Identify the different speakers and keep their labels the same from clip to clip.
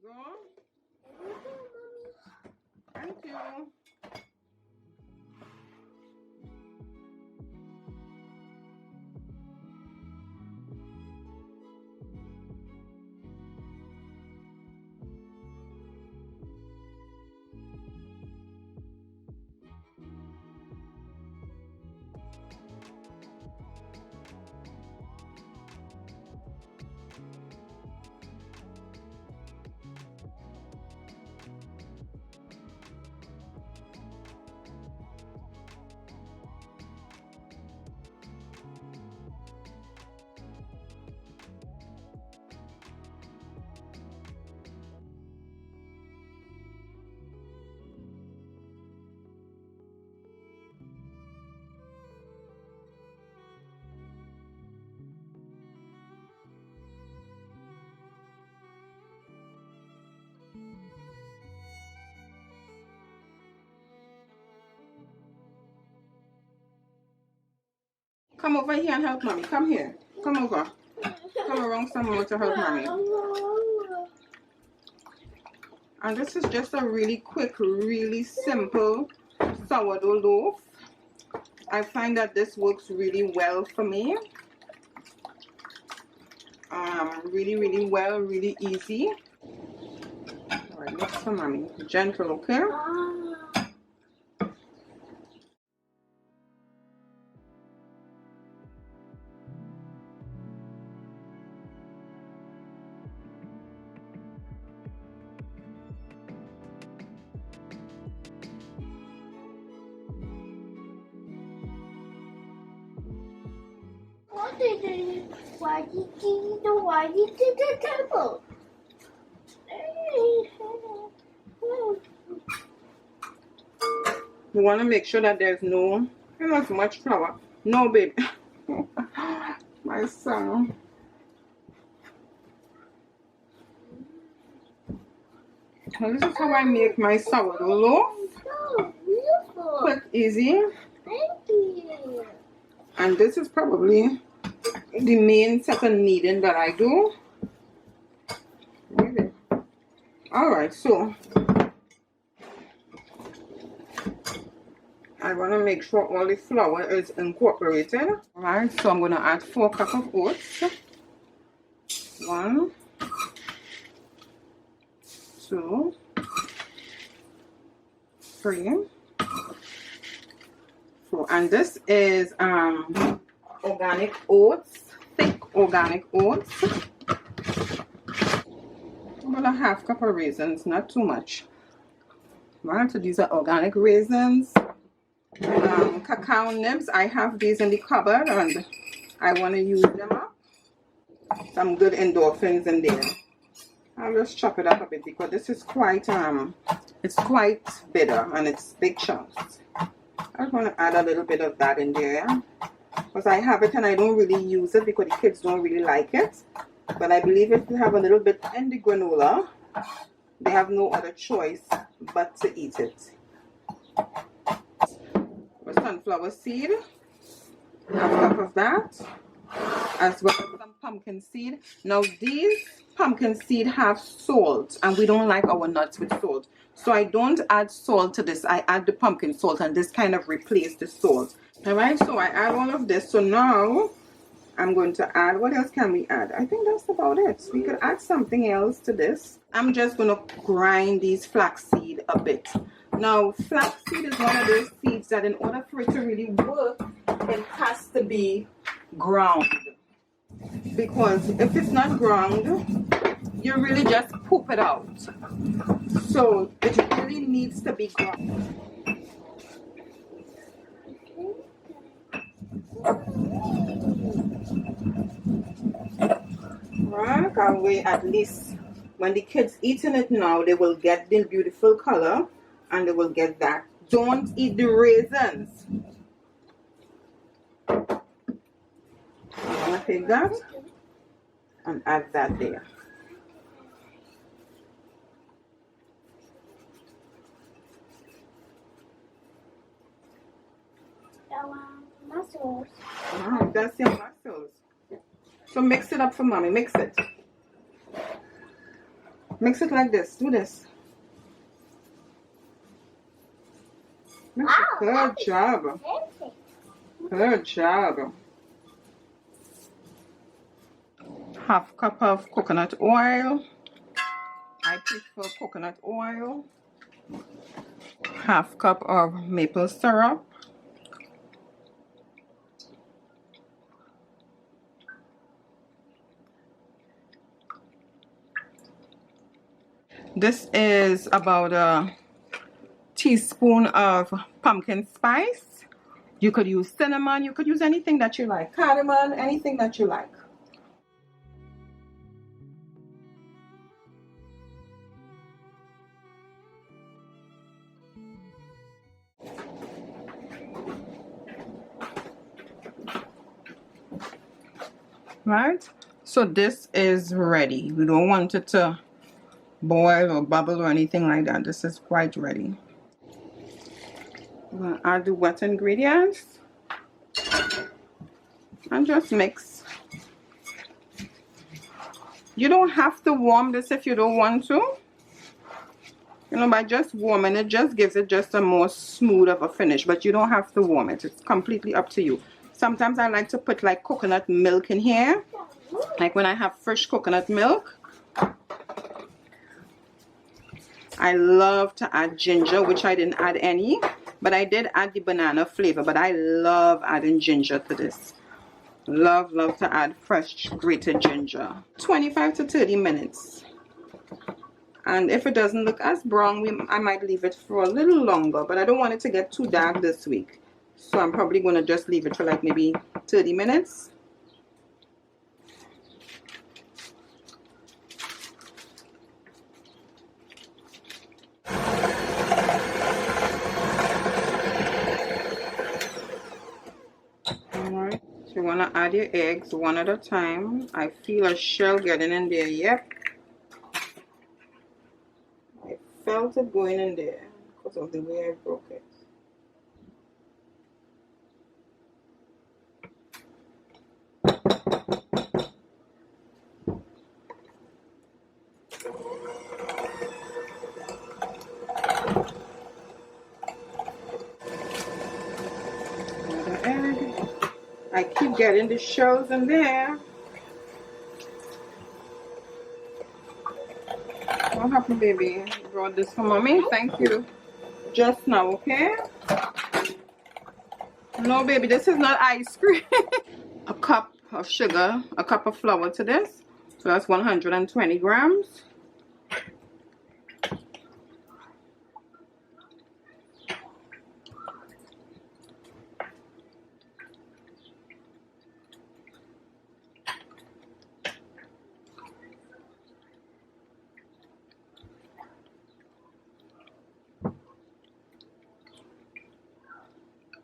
Speaker 1: go. Thank you. Come over here and help mommy. Come here. Come over. Come around some more to help mommy. And this is just a really quick, really simple sourdough loaf. I find that this works really well for me. Really, really well, really easy. Alright, mix for mommy. Gentle, okay?
Speaker 2: Why did you do the table?
Speaker 1: You want to make sure that there's not much flour. No, babe. My son. So this is how I make my sourdough loaf.
Speaker 2: So beautiful.
Speaker 1: Quick, easy.
Speaker 2: Thank you.
Speaker 1: And this is probably the main set of kneading that I do. Really. Alright, so I want to make sure all the flour is incorporated. Alright, so I'm going to add 4 cups of oats. 1, 2, 3, 4. And this is organic oats, thick organic oats. About a half cup of raisins, not too much. Right, so these are organic raisins. Cacao nibs, I have these in the cupboard and I want to use them up. Some good endorphins in there. I'll just chop it up a bit because this is quite it's quite bitter and it's big chunks. I want to add a little bit of that in there because I have it and I don't really use it because the kids don't really like it. But I believe if you have a little bit in the granola, they have no other choice but to eat it. With sunflower seed, half cup of that, as well as some pumpkin seed. Now these pumpkin seed have salt and we don't like our nuts with salt. So I don't add salt to this. I add the pumpkin salt and this kind of replaces the salt. Alright, so I add all of this. So now I'm going to add, what else can we add? I think that's about it. We could add something else to this. I'm just going to grind these flaxseed a bit. Now, flaxseed is one of those seeds that in order for it to really work, it has to be ground. Because if it's not ground, you really just poop it out. So it really needs to be ground. Right, that way at least when the kids eating it now, they will get the beautiful color and they will get that. Don't eat the raisins. I'm gonna take that and add that there.
Speaker 2: Muscles.
Speaker 1: Alright, that's your mussels. So mix it up for mommy. Mix it. Mix it like this. Do this. Good job.
Speaker 2: Perfect.
Speaker 1: Good job. Half cup of coconut oil. I prefer coconut oil. Half cup of maple syrup. This is about a teaspoon of pumpkin spice. You could use cinnamon, you could use anything that you like. Cardamom, anything that you like. Right? So this is ready. We don't want it to boil or bubble or anything like that. This is quite ready. I'm going to add the wet ingredients and just mix. You don't have to warm this if you don't want to. You know, by just warming it just gives it just a more smooth of a finish, but you don't have to warm it. It's completely up to you. Sometimes I like to put like coconut milk in here, like when I have fresh coconut milk. I love to add ginger, which I didn't add any, but I did add the banana flavor. But I love adding ginger to this. Love to add fresh grated ginger. 25 to 30 minutes. And if it doesn't look as brown, I might leave it for a little longer, but I don't want it to get too dark this week. So I'm probably going to just leave it for like maybe 30 minutes. Alright, so you want to add your eggs one at a time. I feel a shell getting in there. Yep. I felt it going in there because of the way I broke it. Another egg. I keep getting the shells in there. What happened, baby? You brought this for mommy? Thank you. Just now, okay? No, baby, this is not ice cream. A cup of sugar, a cup of flour to this. So that's 120 grams.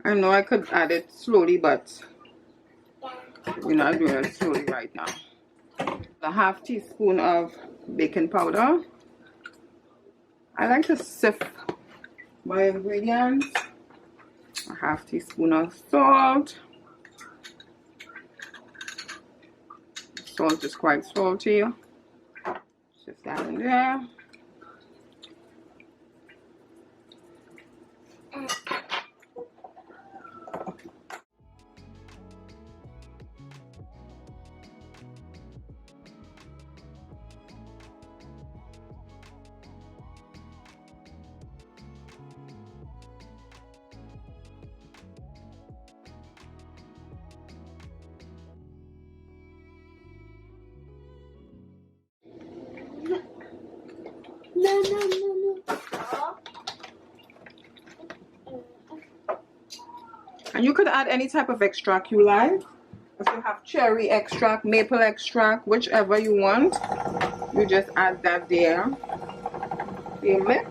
Speaker 1: I know I could add it slowly, but we're not doing it slowly right now. A half teaspoon of baking powder. I like to sift my ingredients. A half teaspoon of salt. Salt is quite salty. Just that in there.
Speaker 2: No.
Speaker 1: And you could add any type of extract you like. If you have cherry extract, maple extract, whichever you want, you just add that there. You mix.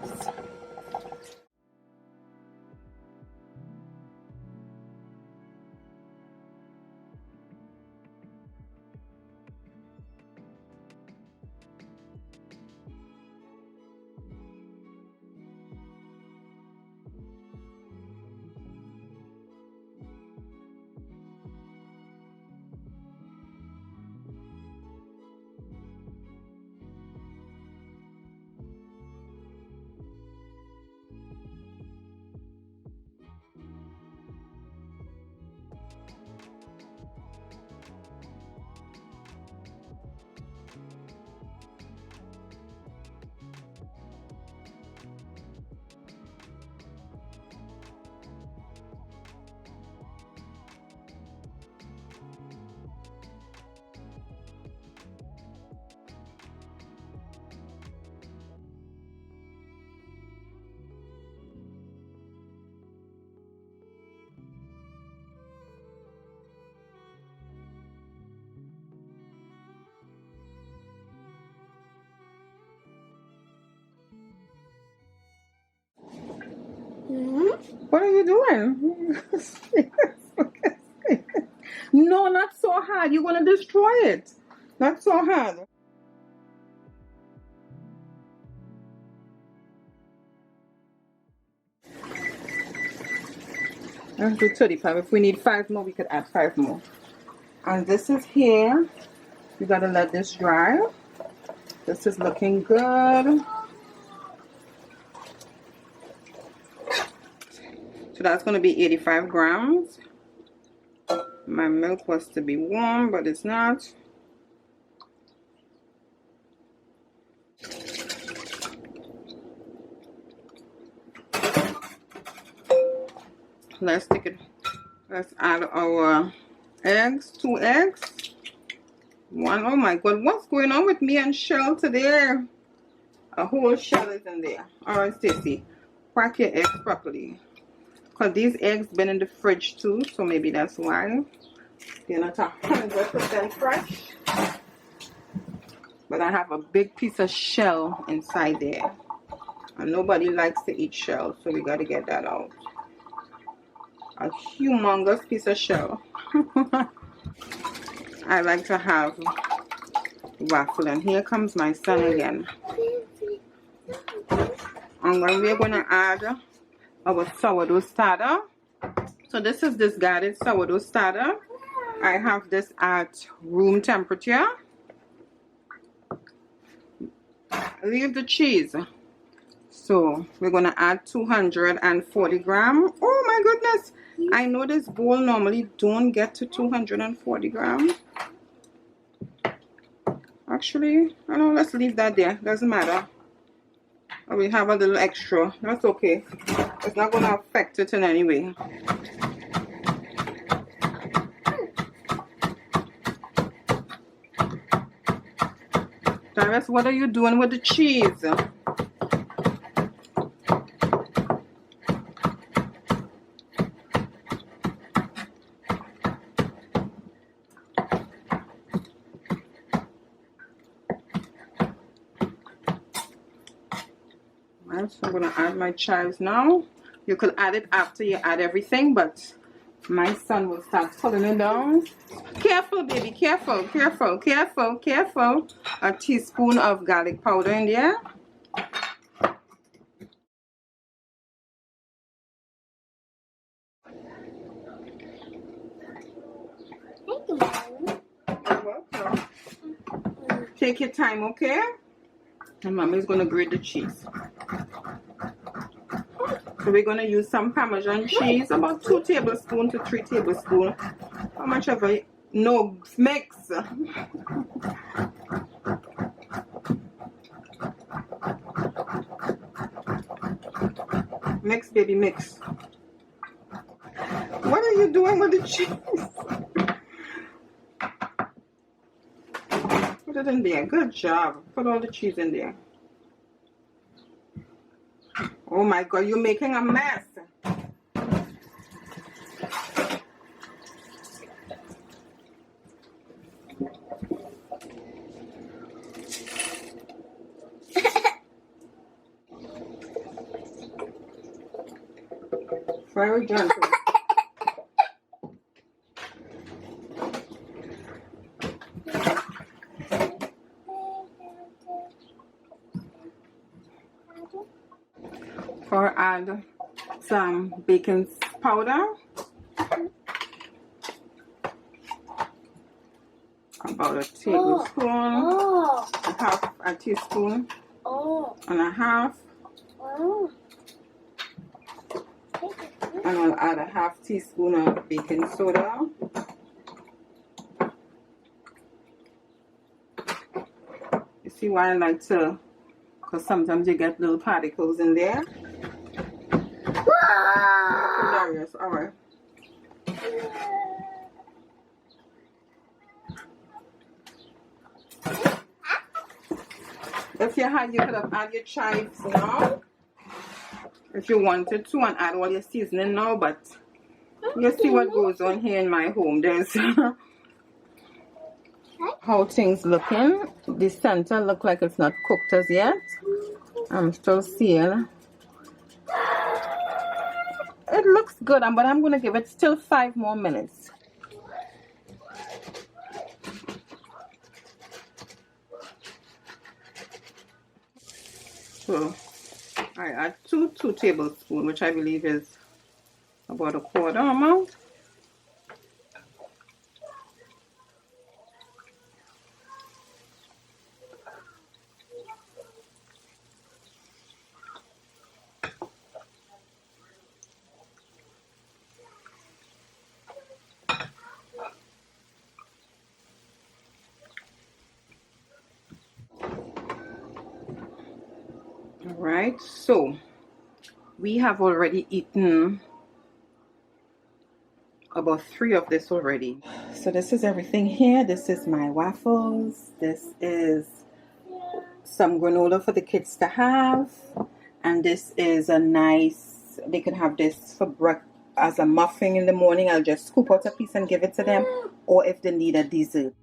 Speaker 1: What are you doing? No, not so hard. You're going to destroy it. Not so hard. Let's do 35. If we need 5 more, we could add 5 more. And this is here. You got to let this dry. This is looking good. So that's going to be 85 grams. My milk was to be warm, but it's not. Let's take it. Let's add our eggs. 2 eggs. 1. Oh my God, what's going on with me and shell today? A whole shell is in there. Alright, Stacy, crack your eggs properly. Because these eggs been in the fridge too, so maybe that's why. They're not 100% fresh. But I have a big piece of shell inside there. And nobody likes to eat shell, so we got to get that out. A humongous piece of shell. I like to have waffle. And here comes my son again. And then we're going to add our sourdough starter. So this is discarded sourdough starter. I have this at room temperature. Leave the cheese. So we're going to add 240 grams. Oh my goodness. I know this bowl normally don't get to 240 grams. Actually, I know, let's leave that there. Doesn't matter. We have a little extra. That's okay. It's not going to affect it in any way. Travis, what are you doing with the cheese? So I'm going to add my chives now. You could add it after you add everything, but my son will start pulling it down. Careful, baby. Careful, careful, careful, careful. A teaspoon of garlic powder in there.
Speaker 2: Thank you, Mommy.
Speaker 1: You're welcome. Take your time, okay? And Mommy's going to grate the cheese. So we're going to use some Parmesan cheese, about 2 tablespoons to 3 tablespoons. How much of it? No, mix. Mix, baby, mix. What are you doing with the cheese? Put it in there. Good job. Put all the cheese in there. Oh my God, you're making a mess. Very gentle. Or add some baking powder. About a tablespoon. Half a teaspoon. And a half. And I'll add a half teaspoon of baking soda. You see why I like to, because sometimes you get little particles in there. Hilarious. All right. If you had, you could have added your chives now, if you wanted to, and add all your seasoning now. But you see what goes on here in my home. There's how things looking. The center look like it's not cooked as yet. I'm still seeing it looks good, but I'm gonna give it still 5 more minutes. So I add 2 tablespoons, which I believe is about a quarter amount. All right, so we have already eaten about 3 of this already. So this is everything here. This is my waffles. This is some granola for the kids to have, and this is a nice, they could have this for breakfast as a muffin in the morning. I'll just scoop out a piece and give it to them, or if they need a dessert.